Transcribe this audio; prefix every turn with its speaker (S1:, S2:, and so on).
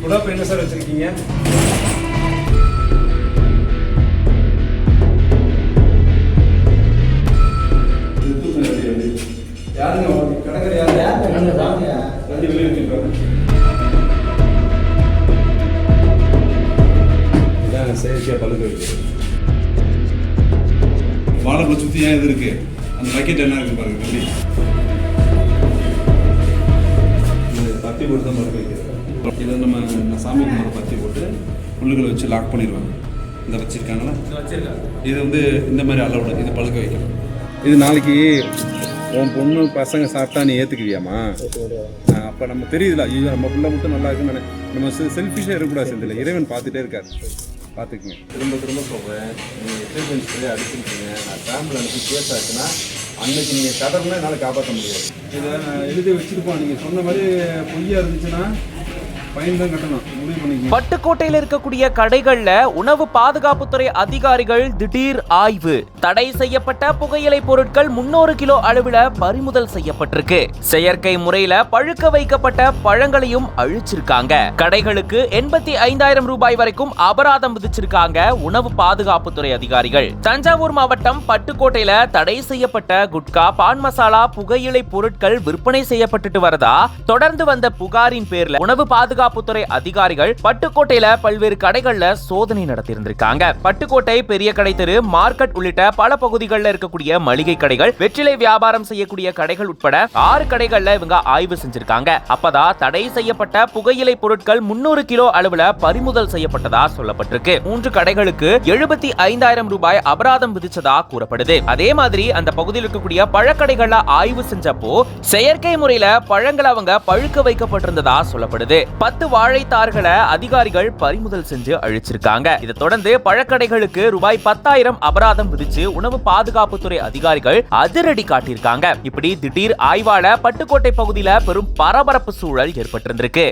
S1: குடாப்பு என்ன சார் வச்சிருக்கீங்க? யாருங்க கடற்கரை யாரு? வண்டி வெளியே வச்சிருக்காங்க. இதான் செயற்கையாக பழுக்க வைக்கிறது. வாழைப்பழம் சுற்றி ஏன் இது இருக்கு? அந்த பக்கெட் என்ன இருக்கு பாருங்க. வண்டி இது பத்தி போட்டு தான் பழுக்க வைக்கிறது. இதை நம்ம சாமி கும்பிட பத்தி போட்டு புல்லுகளை வச்சு லாக் பண்ணிடுவாங்க. இந்த வச்சிருக்காங்களா? இது வந்து இந்த மாதிரி அளவோட இது பழுக்க வைக்கணும். இது நாளைக்கு உன் பொண்ணு பசங்க சாப்பிட்டா நீ ஏற்றுக்குவியாமா? அப்போ நம்ம தெரியுதுல, ஐயோ நம்ம பிள்ளை மட்டும் நல்லா இருக்குன்னு நம்ம செல்ஃபிஷாக இருக்கக்கூடாது. செந்தில் இறைவன் பார்த்துட்டே இருக்காரு. பார்த்துக்குங்க. திரும்ப திரும்ப சொல்கிறேன், நீங்கள் எக்ஸைஸ் சொல்லி அடிச்சுருக்கீங்க. நான் ஃபேமிலி அனுப்பி கேஸ் ஆச்சுன்னா அன்னைக்கு நீங்கள் கதர்னா என்னால் காப்பாற்ற முடியாது. இதை நான் எழுதி வச்சுருப்போம். நீங்கள் சொன்ன மாதிரி பொய்யா இருந்துச்சுன்னா ஃபைன் தான் கட்டணும். முடிவு பண்ணிக்கணும்.
S2: பட்டுக்கோட்டையில் இருக்கக்கூடிய கடைகள்ல உணவு பாதுகாப்புத்துறை அதிகாரிகள் திடீர் ஆய்வு. தடை செய்யப்பட்ட புகையிலை பொருட்கள் 300 கிலோ அளவுல பறிமுதல் செய்யப்பட்டிருக்கு. செயற்கை முறையில பழுக்க வைக்கப்பட்ட பழங்களையும் அழிச்சிருக்காங்க. கடைகளுக்கு 85,000 ரூபாய் வரைக்கும் அபராதம் விதிச்சிருக்காங்க உணவு பாதுகாப்புத்துறை அதிகாரிகள். தஞ்சாவூர் மாவட்டம் பட்டுக்கோட்டையில தடை செய்யப்பட்ட குட்கா, பான் மசாலா, புகையிலை பொருட்கள் விற்பனை செய்யப்பட்டுட்டு வரதா தொடர்ந்து வந்த புகாரின் பேர்ல உணவு பாதுகாப்புத்துறை அதிகாரிகள் பட்டுக்கோட்டையில பல்வேறு கடைகள்ல சோதனை நடத்தியிருந்திருக்காங்க. பட்டுக்கோட்டை பெரிய கடை தெரு, மார்க்கெட் உள்ளிட்ட பல பகுதிகளில் இருக்கக்கூடிய மளிகை கடைகள், வெற்றிலை வியாபாரம் செய்யக்கூடிய கடைகள் உட்பட 6 கடைகள்ல இவங்க ஆய்வு செஞ்சிருக்காங்க. அப்பதான் தடை செய்யப்பட்ட புகையிலை பொருட்கள் 300 கிலோ அளவுல பறிமுதல் செய்யப்பட்டதா சொல்லப்பட்டிருக்கு. 3 கடைகளுக்கு 75,000 ரூபாய் அபராதம் விதிச்சதா கூறப்படுது. அதே மாதிரி அந்த பகுதியில் இருக்கக்கூடிய பழக்கடைகள்ல ஆய்வு செஞ்சப்போ செயற்கை முறையில பழங்கள் அவங்க பழுக்க வைக்கப்பட்டிருந்ததா சொல்லப்படுது. 10 வாழைத்தார்களை அதிகாரிகள் பறிமுதல் செஞ்சு அழிச்சிருக்காங்க. இதை தொடர்ந்து பழக்கடைகளுக்கு ரூபாய் 10,000 அபராதம் விதிச்சு உணவு பாதுகாப்புத்துறை அதிகாரிகள் அதிரடி காட்டியிருக்காங்க. இப்படி திடீர் ஆய்வால பட்டுக்கோட்டை பகுதியில பெரும் பரபரப்பு சூழல் ஏற்பட்டிருந்திருக்கு.